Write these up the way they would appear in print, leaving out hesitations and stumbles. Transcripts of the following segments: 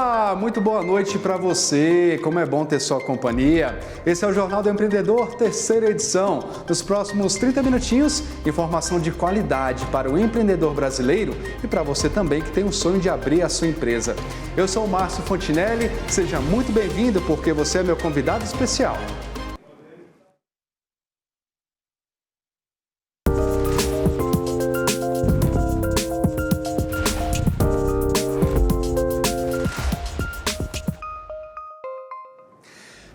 Olá, muito boa noite para você. Como é bom ter sua companhia. Esse é o Jornal do Empreendedor, terceira edição. Nos próximos 30 minutinhos, informação de qualidade para o empreendedor brasileiro e para você também que tem um sonho de abrir a sua empresa. Eu sou o Márcio Fontinelli, seja muito bem-vindo porque você é meu convidado especial.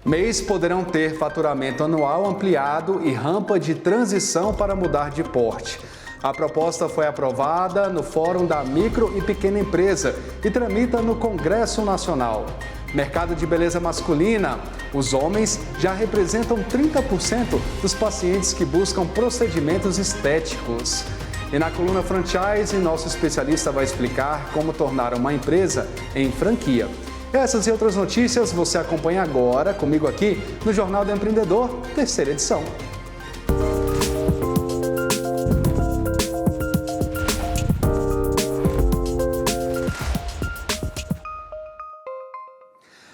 MEIs poderão ter faturamento anual ampliado e rampa de transição para mudar de porte. A proposta foi aprovada no Fórum da Micro e Pequena Empresa e tramita no Congresso Nacional. Mercado de beleza masculina. Os homens já representam 30% dos pacientes que buscam procedimentos estéticos. E na coluna Franchise, nosso especialista vai explicar como tornar uma empresa em franquia. Essas e outras notícias você acompanha agora comigo aqui no Jornal do Empreendedor, terceira edição.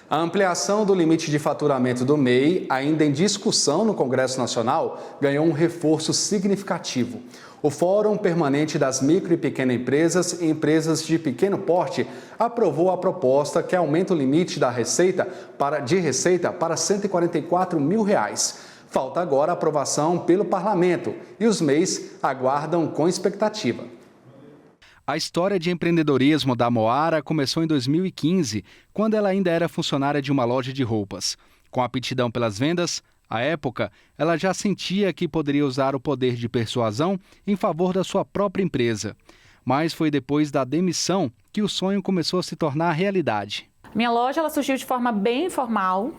A ampliação do limite de faturamento do MEI, ainda em discussão no Congresso Nacional, ganhou um reforço significativo. O Fórum Permanente das Micro e Pequenas Empresas e Empresas de Pequeno Porte aprovou a proposta que aumenta o limite de receita para R$ 144 mil. Falta agora a aprovação pelo Parlamento e os MEIs aguardam com expectativa. A história de empreendedorismo da Moara começou em 2015, quando ela ainda era funcionária de uma loja de roupas. Com aptidão pelas vendas, à época, ela já sentia que poderia usar o poder de persuasão em favor da sua própria empresa. Mas foi depois da demissão que o sonho começou a se tornar realidade. Minha loja ela surgiu de forma bem informal.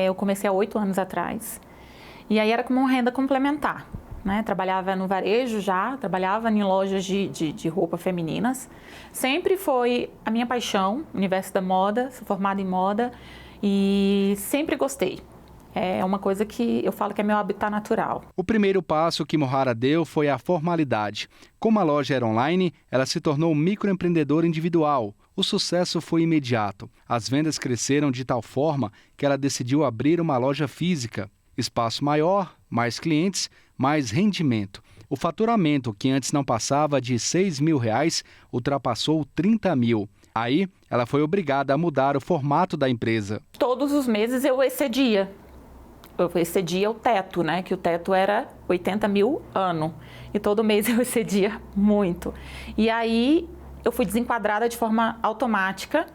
Eu comecei há 8 anos atrás. E aí era como uma renda complementar. Trabalhava no varejo já, trabalhava em lojas de roupa femininas. Sempre foi a minha paixão, o universo da moda, sou formada em moda e sempre gostei. É uma coisa que eu falo que é meu habitat natural. O primeiro passo que Moara deu foi a formalidade. Como a loja era online, ela se tornou microempreendedora individual. O sucesso foi imediato. As vendas cresceram de tal forma que ela decidiu abrir uma loja física. Espaço maior, mais clientes, mais rendimento. O faturamento, que antes não passava de R$ 6 mil, ultrapassou 30 mil. Aí, ela foi obrigada a mudar o formato da empresa. Todos os meses eu excedia o teto, que o teto era 80 mil ano. E todo mês eu excedia muito. E aí eu fui desenquadrada de forma automática.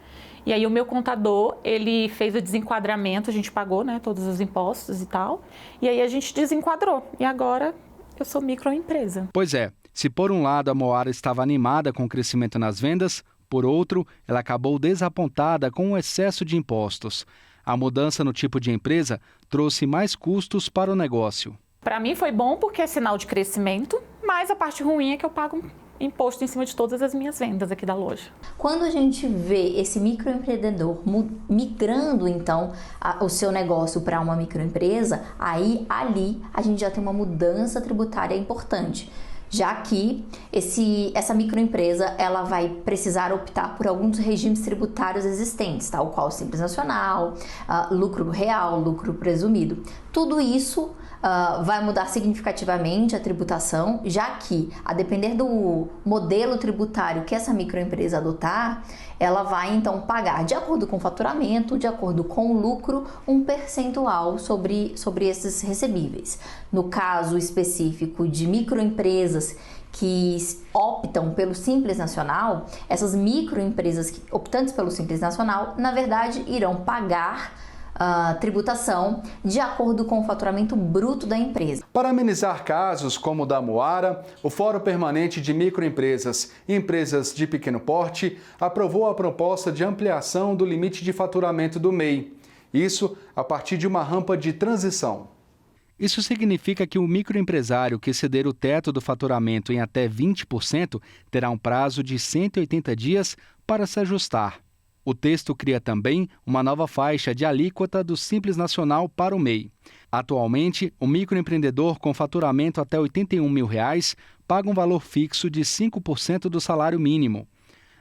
E aí o meu contador, ele fez o desenquadramento, a gente pagou, todos os impostos e tal. E aí a gente desenquadrou. E agora eu sou microempresa. Pois é, se por um lado a Moara estava animada com o crescimento nas vendas, por outro, ela acabou desapontada com o excesso de impostos. A mudança no tipo de empresa trouxe mais custos para o negócio. Para mim foi bom porque é sinal de crescimento, mas a parte ruim é que eu pago imposto em cima de todas as minhas vendas aqui da loja. Quando a gente vê esse microempreendedor migrando então o seu negócio para uma microempresa, ali a gente já tem uma mudança tributária importante. Já que essa microempresa ela vai precisar optar por alguns regimes tributários existentes, tal qual o Simples Nacional, lucro real, lucro presumido. Tudo isso vai mudar significativamente a tributação, já que, a depender do modelo tributário que essa microempresa adotar, ela vai então pagar, de acordo com o faturamento, de acordo com o lucro, um percentual sobre esses recebíveis. No caso específico de microempresas que optam pelo Simples Nacional, essas microempresas optantes pelo Simples Nacional, na verdade, irão pagar tributação de acordo com o faturamento bruto da empresa. Para amenizar casos como o da Moara, o Fórum Permanente de Microempresas e Empresas de Pequeno Porte aprovou a proposta de ampliação do limite de faturamento do MEI. Isso a partir de uma rampa de transição. Isso significa que o microempresário que exceder o teto do faturamento em até 20% terá um prazo de 180 dias para se ajustar. O texto cria também uma nova faixa de alíquota do Simples Nacional para o MEI. Atualmente, o microempreendedor com faturamento até R$ 81 mil paga um valor fixo de 5% do salário mínimo.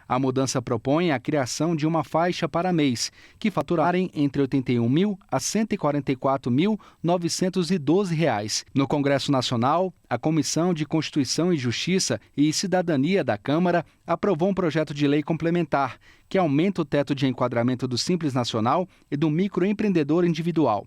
A mudança propõe a criação de uma faixa para mês, que faturarem entre R$ 81.000 a R$ 144.912. No Congresso Nacional, a Comissão de Constituição e Justiça e Cidadania da Câmara aprovou um projeto de lei complementar, que aumenta o teto de enquadramento do Simples Nacional e do microempreendedor individual.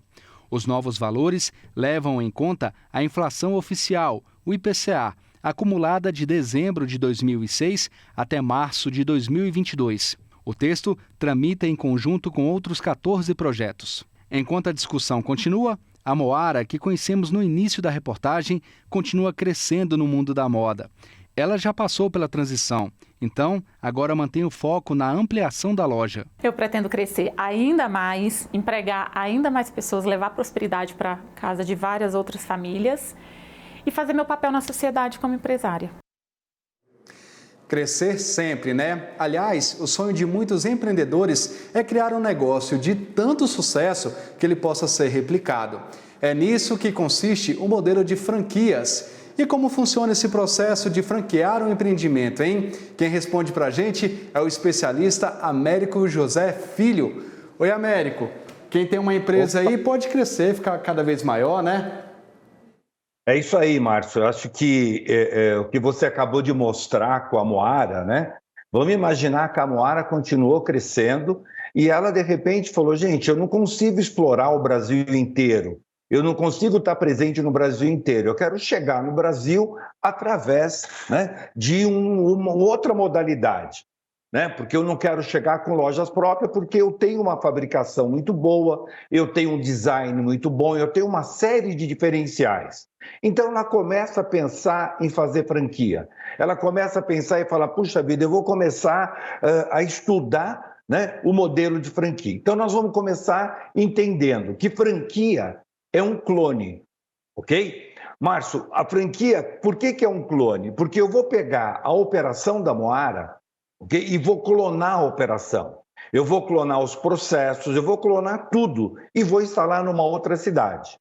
Os novos valores levam em conta a inflação oficial, o IPCA, acumulada de dezembro de 2006 até março de 2022. O texto tramita em conjunto com outros 14 projetos. Enquanto a discussão continua, a Moara, que conhecemos no início da reportagem, continua crescendo no mundo da moda. Ela já passou pela transição, então agora mantém o foco na ampliação da loja. Eu pretendo crescer ainda mais, empregar ainda mais pessoas, levar prosperidade para a casa de várias outras famílias e fazer meu papel na sociedade como empresária. Crescer sempre, né? Aliás, o sonho de muitos empreendedores é criar um negócio de tanto sucesso que ele possa ser replicado. É nisso que consiste o modelo de franquias. E como funciona esse processo de franquear um empreendimento, hein? Quem responde pra gente é o especialista Américo José Filho. Oi, Américo. Quem tem uma empresa aí pode crescer, ficar cada vez maior, né? É isso aí, Márcio. Eu acho que o que você acabou de mostrar com a Moara, né? Vamos imaginar que a Moara continuou crescendo e ela, de repente, falou, gente, eu não consigo explorar o Brasil inteiro. Eu não consigo estar presente no Brasil inteiro. Eu quero chegar no Brasil através, né, de uma outra modalidade. Né? Porque eu não quero chegar com lojas próprias, porque eu tenho uma fabricação muito boa, eu tenho um design muito bom, eu tenho uma série de diferenciais. Então ela começa a pensar em fazer franquia. Ela começa a pensar e falar, puxa vida, eu vou começar a estudar, né, o modelo de franquia. Então nós vamos começar entendendo que franquia é um clone, ok? Márcio, a franquia, por que é um clone? Porque eu vou pegar a operação da Moara, okay, e vou clonar a operação. Eu vou clonar os processos, eu vou clonar tudo e vou instalar numa outra cidade.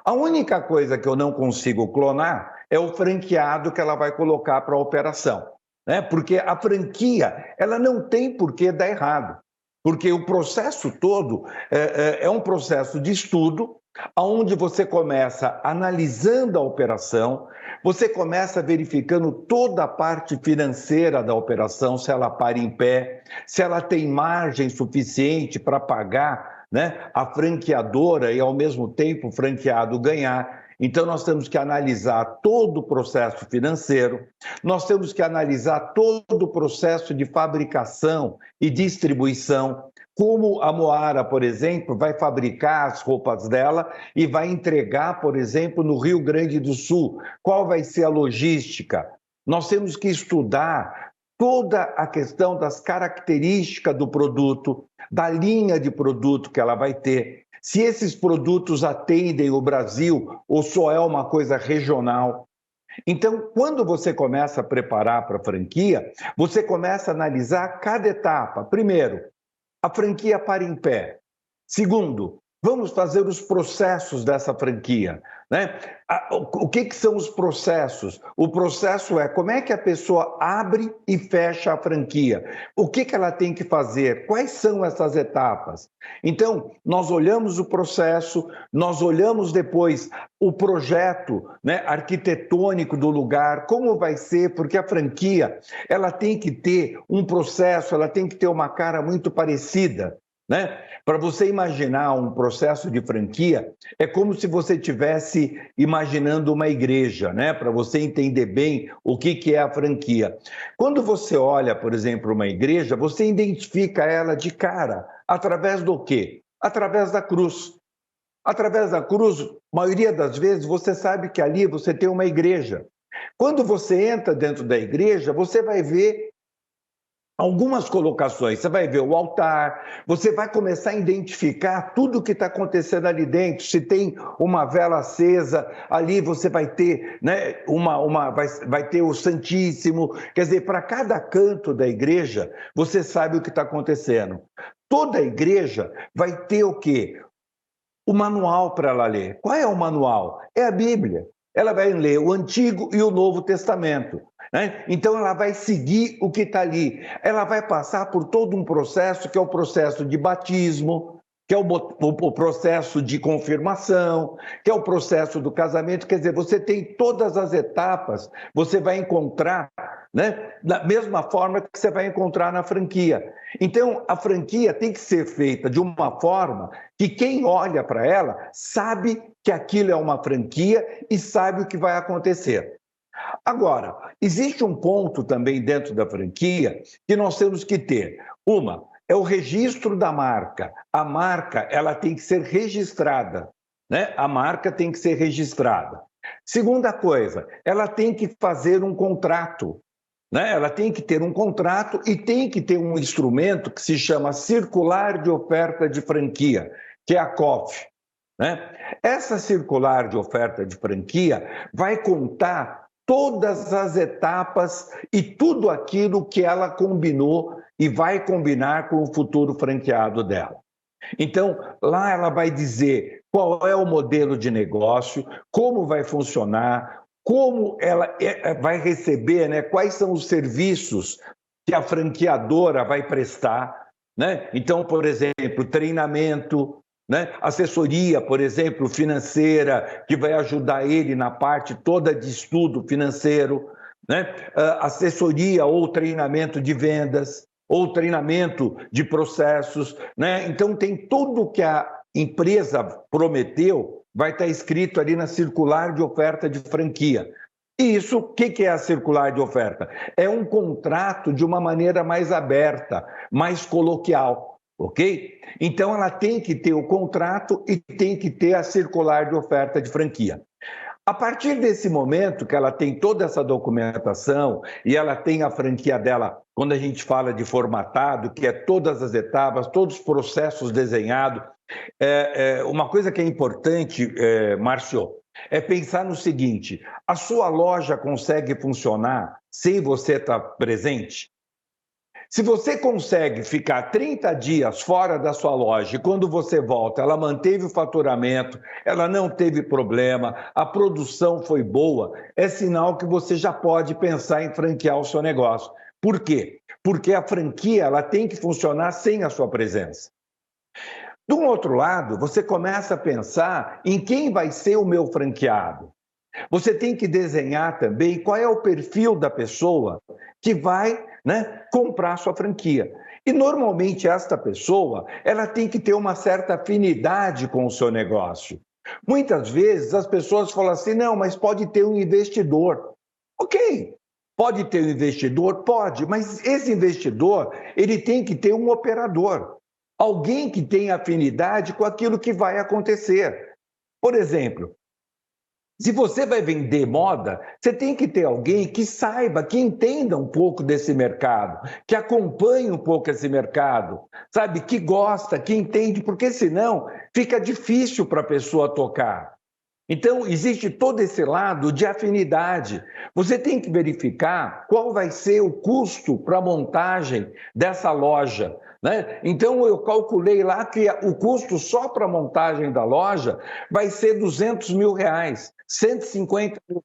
A única coisa que eu não consigo clonar é o franqueado que ela vai colocar para a operação, né? Porque a franquia, ela não tem por que dar errado, porque o processo todo é um processo de estudo, onde você começa analisando a operação, você começa verificando toda a parte financeira da operação, se ela para em pé, se ela tem margem suficiente para pagar, né, a franqueadora e, ao mesmo tempo, o franqueado ganhar. Então, nós temos que analisar todo o processo financeiro, nós temos que analisar todo o processo de fabricação e distribuição, como a Moara, por exemplo, vai fabricar as roupas dela e vai entregar, por exemplo, no Rio Grande do Sul. Qual vai ser a logística? Nós temos que estudar toda a questão das características do produto, da linha de produto que ela vai ter. Se esses produtos atendem o Brasil ou só é uma coisa regional. Então, quando você começa a preparar para a franquia, você começa a analisar cada etapa. Primeiro, a franquia para em pé. Segundo, vamos fazer os processos dessa franquia, né? O que são os processos? O processo é como é que a pessoa abre e fecha a franquia. O que ela tem que fazer? Quais são essas etapas? Então, nós olhamos o processo, nós olhamos depois o projeto, né, arquitetônico do lugar, como vai ser, porque a franquia ela tem que ter um processo, ela tem que ter uma cara muito parecida. Né? Para você imaginar um processo de franquia, é como se você estivesse imaginando uma igreja, né? Para você entender bem o que é a franquia. Quando você olha, por exemplo, uma igreja, você identifica ela de cara, através do quê? Através da cruz. Através da cruz, a maioria das vezes, você sabe que ali você tem uma igreja. Quando você entra dentro da igreja, você vai ver algumas colocações, você vai ver o altar, você vai começar a identificar tudo o que está acontecendo ali dentro. Se tem uma vela acesa, ali você vai ter, né, vai ter o Santíssimo. Quer dizer, para cada canto da igreja, você sabe o que está acontecendo. Toda igreja vai ter o quê? O manual para ela ler. Qual é o manual? É a Bíblia. Ela vai ler o Antigo e o Novo Testamento. né? Então, ela vai seguir o que está ali. Ela vai passar por todo um processo, que é o processo de batismo, que é o processo de confirmação, que é o processo do casamento. Quer dizer, você tem todas as etapas, você vai encontrar, né, da mesma forma que você vai encontrar na franquia. Então, a franquia tem que ser feita de uma forma que quem olha para ela sabe que aquilo é uma franquia e sabe o que vai acontecer. Agora, existe um ponto também dentro da franquia que nós temos que ter. Uma é o registro da marca. A marca, ela tem que ser registrada, né? A marca tem que ser registrada. Segunda coisa, ela tem que fazer um contrato, né? Ela tem que ter um contrato e tem que ter um instrumento que se chama Circular de Oferta de Franquia, que é a COF, né? Essa circular de oferta de franquia vai contar todas as etapas e tudo aquilo que ela combinou e vai combinar com o futuro franqueado dela. Então, lá ela vai dizer qual é o modelo de negócio, como vai funcionar, como ela vai receber, né, quais são os serviços que a franqueadora vai prestar, né? Então, por exemplo, treinamento, né? Assessoria, por exemplo, financeira, que vai ajudar ele na parte toda de estudo financeiro, né? Assessoria ou treinamento de vendas, ou treinamento de processos, né? Então, tem tudo o que a empresa prometeu, vai estar escrito ali na circular de oferta de franquia. E isso, o que é a circular de oferta? É um contrato de uma maneira mais aberta, mais coloquial. Ok? Então, ela tem que ter o contrato e tem que ter a circular de oferta de franquia. A partir desse momento que ela tem toda essa documentação e ela tem a franquia dela, quando a gente fala de formatado, que é todas as etapas, todos os processos desenhados, uma coisa que é importante, Márcio, é pensar no seguinte: a sua loja consegue funcionar sem você estar presente? Se você consegue ficar 30 dias fora da sua loja e quando você volta, ela manteve o faturamento, ela não teve problema, a produção foi boa, é sinal que você já pode pensar em franquear o seu negócio. Por quê? Porque a franquia ela tem que funcionar sem a sua presença. Do outro lado, você começa a pensar em quem vai ser o meu franqueado. Você tem que desenhar também qual é o perfil da pessoa que vai, né, comprar sua franquia. E normalmente esta pessoa, ela tem que ter uma certa afinidade com o seu negócio. Muitas vezes as pessoas falam assim: não, mas pode ter um investidor. Ok, pode ter um investidor? Pode, mas esse investidor, ele tem que ter um operador. Alguém que tenha afinidade com aquilo que vai acontecer. Por exemplo, se você vai vender moda, você tem que ter alguém que saiba, que entenda um pouco desse mercado, que acompanhe um pouco esse mercado, sabe? Que gosta, que entende, porque senão fica difícil para a pessoa tocar. Então, existe todo esse lado de afinidade. Você tem que verificar qual vai ser o custo para a montagem dessa loja, né? Então, eu calculei lá que o custo só para a montagem da loja vai ser R$200 mil, R$150 mil,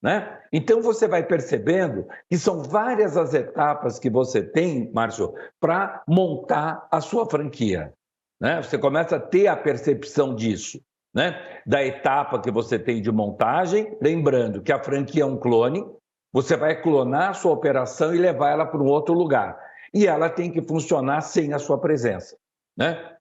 né? Então, você vai percebendo que são várias as etapas que você tem, Márcio, para montar a sua franquia, né? Você começa a ter a percepção disso, né? Da etapa que você tem de montagem, lembrando que a franquia é um clone, você vai clonar a sua operação e levar ela para um outro lugar. E ela tem que funcionar sem a sua presença, né?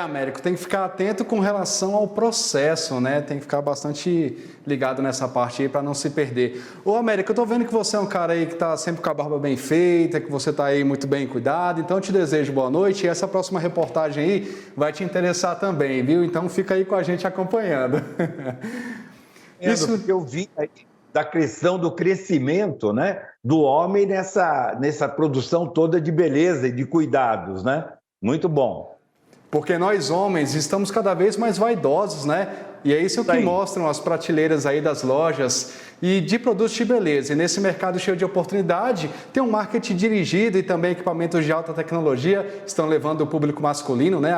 Américo, tem que ficar atento com relação ao processo, né? Tem que ficar bastante ligado nessa parte aí para não se perder. Ô, Américo, eu tô vendo que você é um cara aí que tá sempre com a barba bem feita, que você tá aí muito bem cuidado, então eu te desejo boa noite e essa próxima reportagem aí vai te interessar também, viu? Então fica aí com a gente acompanhando. Isso que eu vi aí da questão do crescimento, né, do homem nessa produção toda de beleza e de cuidados, né? Muito bom. Porque nós homens estamos cada vez mais vaidosos, né? E é isso que mostram as prateleiras aí das lojas e de produtos de beleza. E nesse mercado cheio de oportunidade, tem um marketing dirigido e também equipamentos de alta tecnologia estão levando o público masculino, né,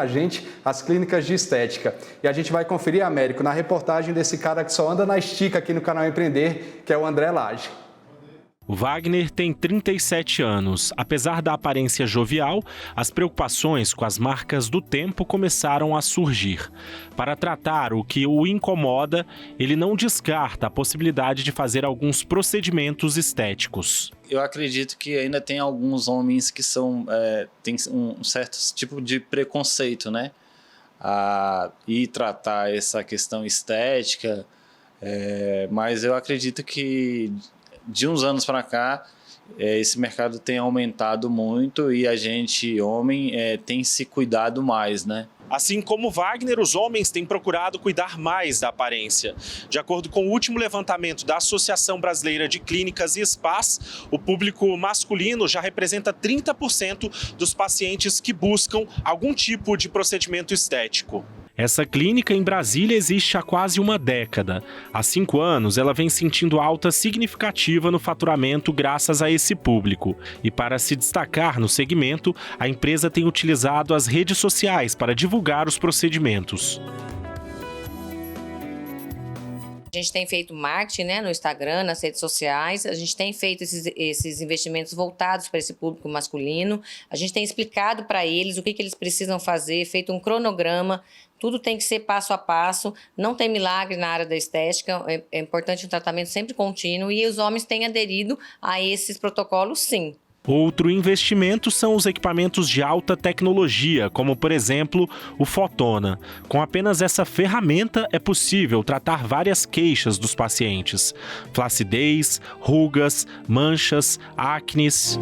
às clínicas de estética. E a gente vai conferir, Américo, na reportagem desse cara que só anda na estica aqui no canal Empreender, que é o André Lage. O Wagner tem 37 anos. Apesar da aparência jovial, as preocupações com as marcas do tempo começaram a surgir. Para tratar o que o incomoda, ele não descarta a possibilidade de fazer alguns procedimentos estéticos. Eu acredito que ainda tem alguns homens que têm um certo tipo de preconceito, né? E tratar essa questão estética, mas eu acredito que de uns anos para cá, esse mercado tem aumentado muito e a gente, homem, tem se cuidado mais, né? Assim como Wagner, os homens têm procurado cuidar mais da aparência. De acordo com o último levantamento da Associação Brasileira de Clínicas e Spas, o público masculino já representa 30% dos pacientes que buscam algum tipo de procedimento estético. Essa clínica em Brasília existe há quase uma década. Há 5 anos, ela vem sentindo alta significativa no faturamento graças a esse público. E para se destacar no segmento, a empresa tem utilizado as redes sociais para divulgar os procedimentos. A gente tem feito marketing, né, no Instagram, nas redes sociais, a gente tem feito esses investimentos voltados para esse público masculino, a gente tem explicado para eles o que eles precisam fazer, feito um cronograma, tudo tem que ser passo a passo, não tem milagre na área da estética, é importante um tratamento sempre contínuo e os homens têm aderido a esses protocolos, sim. Outro investimento são os equipamentos de alta tecnologia, como, por exemplo, o Fotona. Com apenas essa ferramenta, é possível tratar várias queixas dos pacientes: flacidez, rugas, manchas, acnes.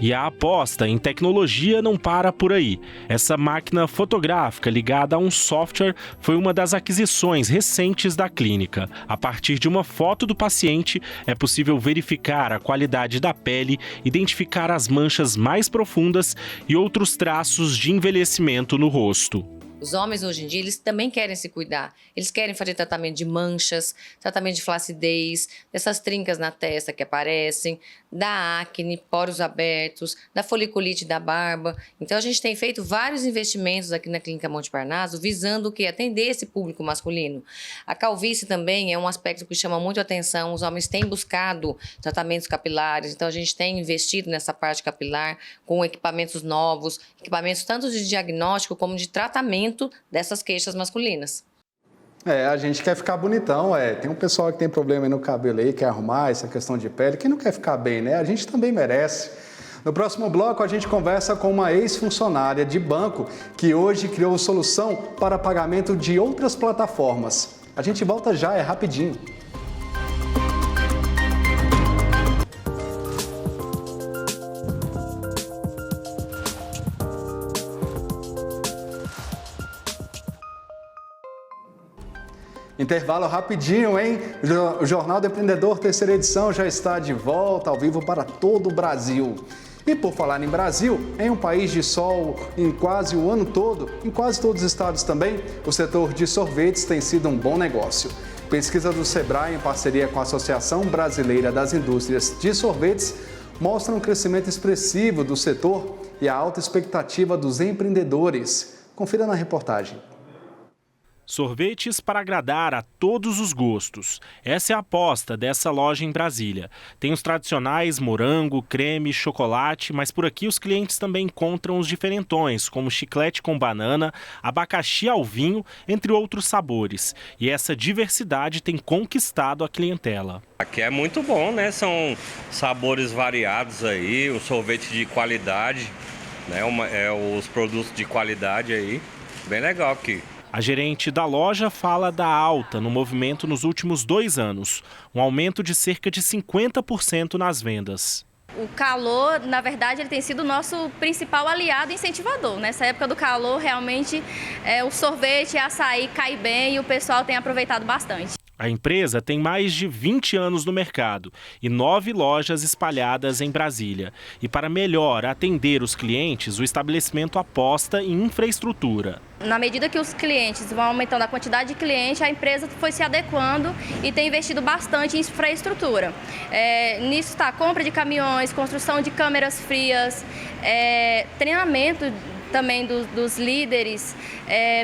E a aposta em tecnologia não para por aí. Essa máquina fotográfica ligada a um software foi uma das aquisições recentes da clínica. A partir de uma foto do paciente, é possível verificar a qualidade da pele, identificar as manchas mais profundas e outros traços de envelhecimento no rosto. Os homens hoje em dia, eles também querem se cuidar. Eles querem fazer tratamento de manchas, tratamento de flacidez, dessas trincas na testa que aparecem, da acne, poros abertos, da foliculite da barba. Então, a gente tem feito vários investimentos aqui na Clínica Monte Parnaso, visando o quê? Atender esse público masculino. A calvície também é um aspecto que chama muito atenção. Os homens têm buscado tratamentos capilares, então a gente tem investido nessa parte capilar com equipamentos novos, equipamentos tanto de diagnóstico como de tratamento dessas queixas masculinas. A gente quer ficar bonitão, Tem um pessoal que tem problema aí no cabelo aí, quer arrumar essa questão de pele. Quem não quer ficar bem, né? A gente também merece. No próximo bloco, a gente conversa com uma ex-funcionária de banco que hoje criou solução para pagamento de outras plataformas. A gente volta já, é rapidinho. Intervalo rapidinho, hein? O Jornal do Empreendedor, terceira edição, já está de volta ao vivo para todo o Brasil. E por falar em Brasil, em um país de sol em quase o ano todo, em quase todos os estados também, o setor de sorvetes tem sido um bom negócio. Pesquisa do Sebrae, em parceria com a Associação Brasileira das Indústrias de Sorvetes, mostra um crescimento expressivo do setor e a alta expectativa dos empreendedores. Confira na reportagem. Sorvetes para agradar a todos os gostos. Essa é a aposta dessa loja em Brasília. Tem os tradicionais morango, creme, chocolate, mas por aqui os clientes também encontram os diferentões, como chiclete com banana, abacaxi ao vinho, entre outros sabores. E essa diversidade tem conquistado a clientela. Aqui é muito bom, né? São sabores variados aí, um sorvete de qualidade, né? Os produtos de qualidade aí, bem legal aqui. A gerente da loja fala da alta no movimento nos últimos 2 anos, um aumento de cerca de 50% nas vendas. O calor, na verdade, ele tem sido o nosso principal aliado e incentivador. Nessa época do calor, realmente, o sorvete e açaí cai bem e o pessoal tem aproveitado bastante. A empresa tem mais de 20 anos no mercado e 9 lojas espalhadas em Brasília. E para melhor atender os clientes, o estabelecimento aposta em infraestrutura. Na medida que os clientes vão aumentando a quantidade de clientes, a empresa foi se adequando e tem investido bastante em infraestrutura. Nisso está a compra de caminhões, construção de câmeras frias, treinamento também dos líderes,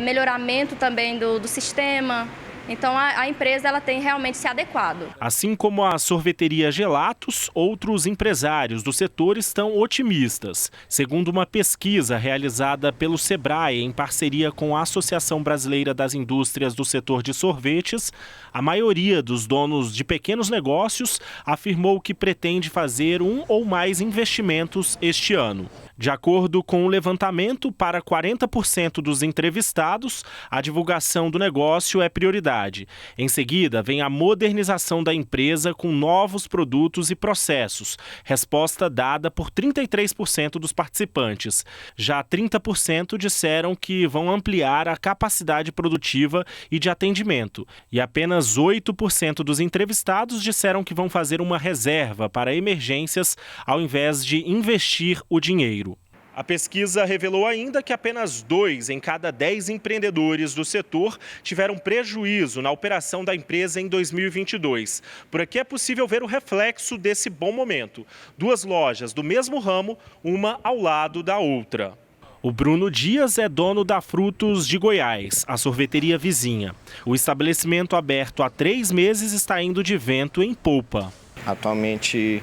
melhoramento também do sistema. Então a empresa ela tem realmente se adequado. Assim como a sorveteria Gelatos, outros empresários do setor estão otimistas. Segundo uma pesquisa realizada pelo Sebrae em parceria com a Associação Brasileira das Indústrias do Setor de Sorvetes, a maioria dos donos de pequenos negócios afirmou que pretende fazer um ou mais investimentos este ano. De acordo com o levantamento, para 40% dos entrevistados, a divulgação do negócio é prioridade. Em seguida, vem a modernização da empresa com novos produtos e processos, resposta dada por 33% dos participantes. Já 30% disseram que vão ampliar a capacidade produtiva e de atendimento, e apenas 8% dos entrevistados disseram que vão fazer uma reserva para emergências ao invés de investir o dinheiro. A pesquisa revelou ainda que apenas 2 em cada 10 empreendedores do setor tiveram prejuízo na operação da empresa em 2022. Por aqui é possível ver o reflexo desse bom momento. 2 lojas do mesmo ramo, uma ao lado da outra. O Bruno Dias é dono da Frutos de Goiás, a sorveteria vizinha. O estabelecimento aberto há 3 meses está indo de vento em polpa. Atualmente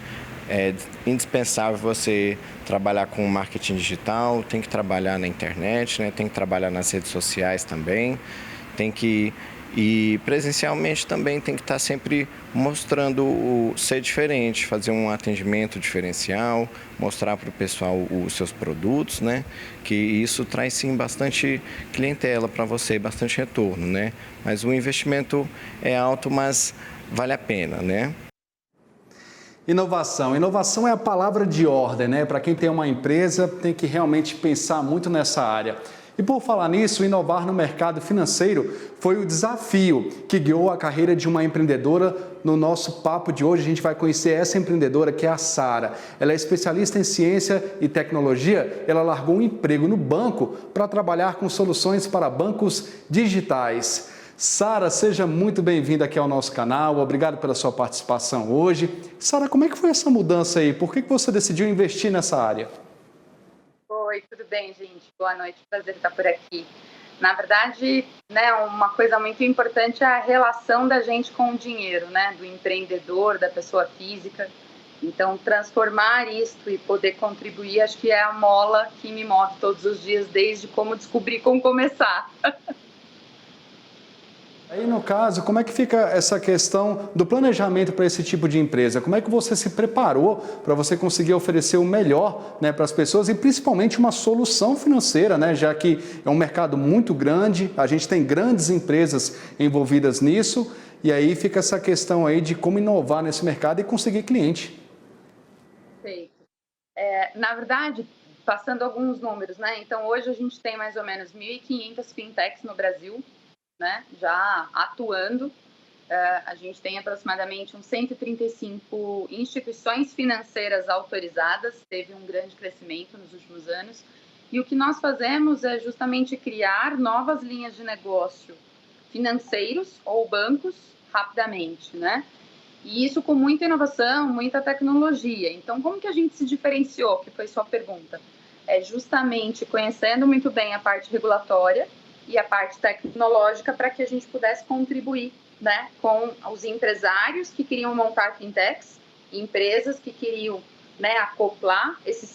é indispensável você trabalhar com marketing digital, tem que trabalhar na internet, né? Tem que trabalhar nas redes sociais também, e presencialmente também tem que estar sempre mostrando ser diferente, fazer um atendimento diferencial, mostrar para o pessoal os seus produtos, né? Que isso traz sim bastante clientela para você, bastante retorno, né? Mas o investimento é alto, mas vale a pena, né? Inovação. Inovação é a palavra de ordem, né? Para quem tem uma empresa, tem que realmente pensar muito nessa área. E por falar nisso, inovar no mercado financeiro foi o desafio que guiou a carreira de uma empreendedora. No nosso papo de hoje, a gente vai conhecer essa empreendedora, que é a Sara. Ela é especialista em ciência e tecnologia. Ela largou um emprego no banco para trabalhar com soluções para bancos digitais. Sara, seja muito bem-vinda aqui ao nosso canal. Obrigado pela sua participação hoje. Sara, como é que foi essa mudança aí? Por que você decidiu investir nessa área? Oi, tudo bem, gente? Boa noite, prazer estar por aqui. Na verdade, né, uma coisa muito importante é a relação da gente com o dinheiro, né? Do empreendedor, da pessoa física. Então, transformar isto e poder contribuir, acho que é a mola que me move todos os dias, desde como descobrir como começar. Aí, no caso, como é que fica essa questão do planejamento para esse tipo de empresa? Como é que você se preparou para você conseguir oferecer o melhor, né, para as pessoas e principalmente uma solução financeira, né, já que é um mercado muito grande, a gente tem grandes empresas envolvidas nisso, e aí fica essa questão aí de como inovar nesse mercado e conseguir cliente. Perfeito. Na verdade, passando alguns números, né? Então, hoje a gente tem mais ou menos 1.500 fintechs no Brasil, né, já atuando. A gente tem aproximadamente uns 135 instituições financeiras autorizadas, teve um grande crescimento nos últimos anos, e o que nós fazemos é justamente criar novas linhas de negócio financeiros ou bancos rapidamente, né? E isso com muita inovação, muita tecnologia. Então, como que a gente se diferenciou, que foi sua pergunta? É justamente conhecendo muito bem a parte regulatória e a parte tecnológica para que a gente pudesse contribuir, né, com os empresários que queriam montar fintechs, empresas que queriam, né, acoplar esse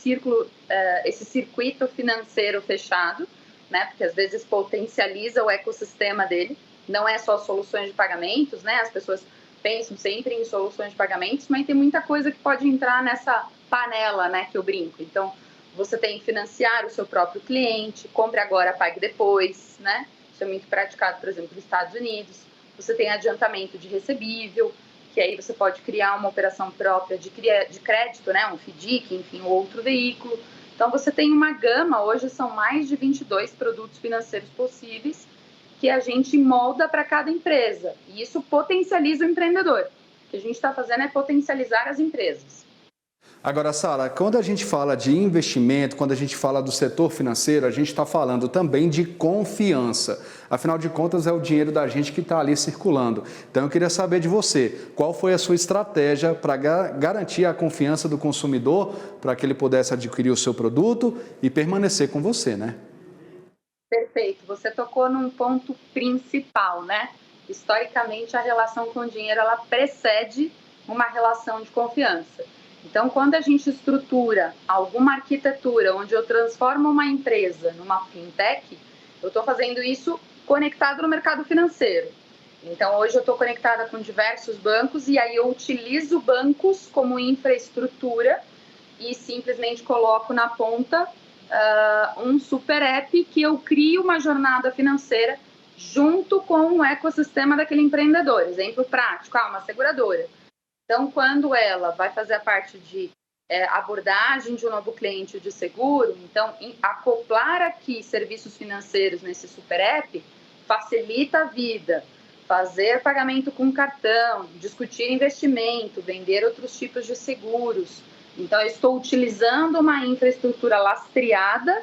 circuito financeiro fechado, né, porque às vezes potencializa o ecossistema dele, não é só soluções de pagamentos, né, as pessoas pensam sempre em soluções de pagamentos, mas tem muita coisa que pode entrar nessa panela, né, que eu brinco. Então, você tem que financiar o seu próprio cliente, compre agora, pague depois, né? Isso é muito praticado, por exemplo, nos Estados Unidos. Você tem adiantamento de recebível, que aí você pode criar uma operação própria de crédito, né? Um FDIC, enfim, outro veículo. Então, você tem uma gama, hoje são mais de 22 produtos financeiros possíveis, que a gente molda para cada empresa. E isso potencializa o empreendedor. O que a gente está fazendo é potencializar as empresas. Agora, Sara, quando a gente fala de investimento, quando a gente fala do setor financeiro, a gente está falando também de confiança. Afinal de contas, é o dinheiro da gente que está ali circulando. Então, eu queria saber de você, qual foi a sua estratégia para garantir a confiança do consumidor, para que ele pudesse adquirir o seu produto e permanecer com você, né? Perfeito. Você tocou num ponto principal, né? Historicamente, a relação com o dinheiro, ela precede uma relação de confiança. Então, quando a gente estrutura alguma arquitetura onde eu transformo uma empresa numa fintech, eu estou fazendo isso conectado no mercado financeiro. Então, hoje eu estou conectada com diversos bancos e aí eu utilizo bancos como infraestrutura e simplesmente coloco na ponta um super app que eu crio uma jornada financeira junto com o ecossistema daquele empreendedor. Exemplo prático, uma seguradora. Então, quando ela vai fazer a parte de abordagem de um novo cliente de seguro, então, acoplar aqui serviços financeiros nesse super app facilita a vida. Fazer pagamento com cartão, discutir investimento, vender outros tipos de seguros. Então, eu estou utilizando uma infraestrutura lastreada,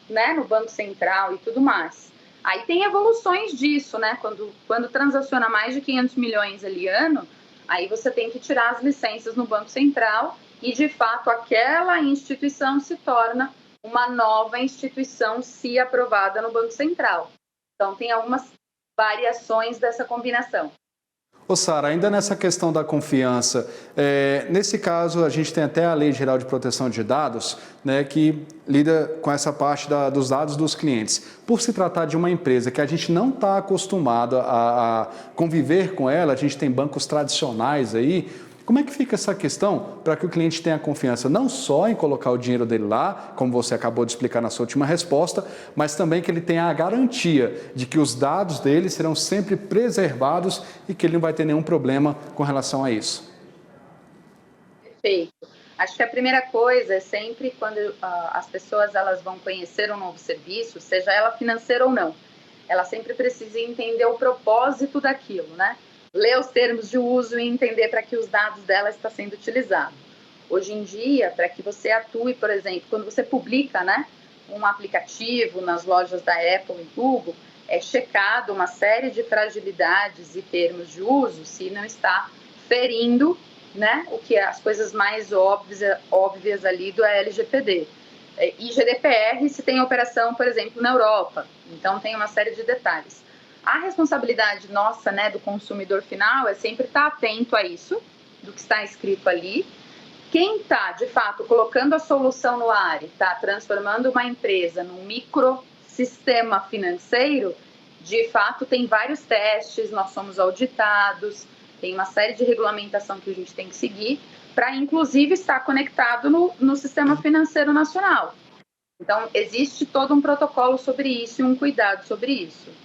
né, no Banco Central e tudo mais. Aí tem evoluções disso, né? Quando transaciona mais de 500 milhões ali ano, aí você tem que tirar as licenças no Banco Central e, de fato, aquela instituição se torna uma nova instituição se aprovada no Banco Central. Então, tem algumas variações dessa combinação. Ô Sara, ainda nessa questão da confiança, nesse caso a gente tem até a Lei Geral de Proteção de Dados, né, que lida com essa parte dos dados dos clientes. Por se tratar de uma empresa que a gente não está acostumado a conviver com ela, a gente tem bancos tradicionais aí, como é que fica essa questão para que o cliente tenha confiança não só em colocar o dinheiro dele lá, como você acabou de explicar na sua última resposta, mas também que ele tenha a garantia de que os dados dele serão sempre preservados e que ele não vai ter nenhum problema com relação a isso? Perfeito. Acho que a primeira coisa é sempre quando as pessoas elas vão conhecer um novo serviço, seja ela financeira ou não, ela sempre precisa entender o propósito daquilo, né? Ler os termos de uso e entender para que os dados dela estão sendo utilizados. Hoje em dia, para que você atue, por exemplo, quando você publica, né, um aplicativo nas lojas da Apple e Google, é checado uma série de fragilidades e termos de uso se não está ferindo, né, o que é as coisas mais óbvias ali do LGPD. E GDPR se tem operação, por exemplo, na Europa. Então, tem uma série de detalhes. A responsabilidade nossa, né, do consumidor final é sempre estar atento a isso, do que está escrito ali. Quem está, de fato, colocando a solução no ar e está transformando uma empresa num microsistema financeiro, de fato, tem vários testes, nós somos auditados, tem uma série de regulamentação que a gente tem que seguir para, inclusive, estar conectado no sistema financeiro nacional. Então, existe todo um protocolo sobre isso e um cuidado sobre isso.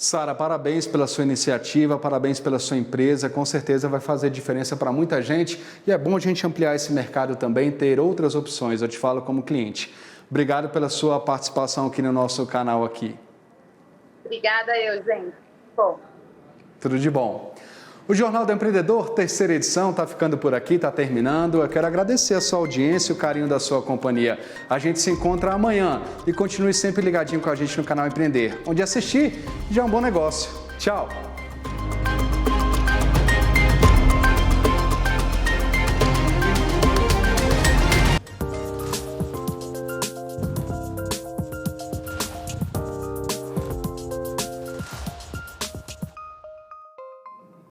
Sara, parabéns pela sua iniciativa, parabéns pela sua empresa, com certeza vai fazer diferença para muita gente e é bom a gente ampliar esse mercado também, ter outras opções, eu te falo como cliente. Obrigado pela sua participação aqui no nosso canal aqui. Obrigada gente. Bom. Tudo de bom. O Jornal do Empreendedor, terceira edição, está ficando por aqui, está terminando. Eu quero agradecer a sua audiência e o carinho da sua companhia. A gente se encontra amanhã e continue sempre ligadinho com a gente no canal Empreender, onde assistir já é um bom negócio. Tchau!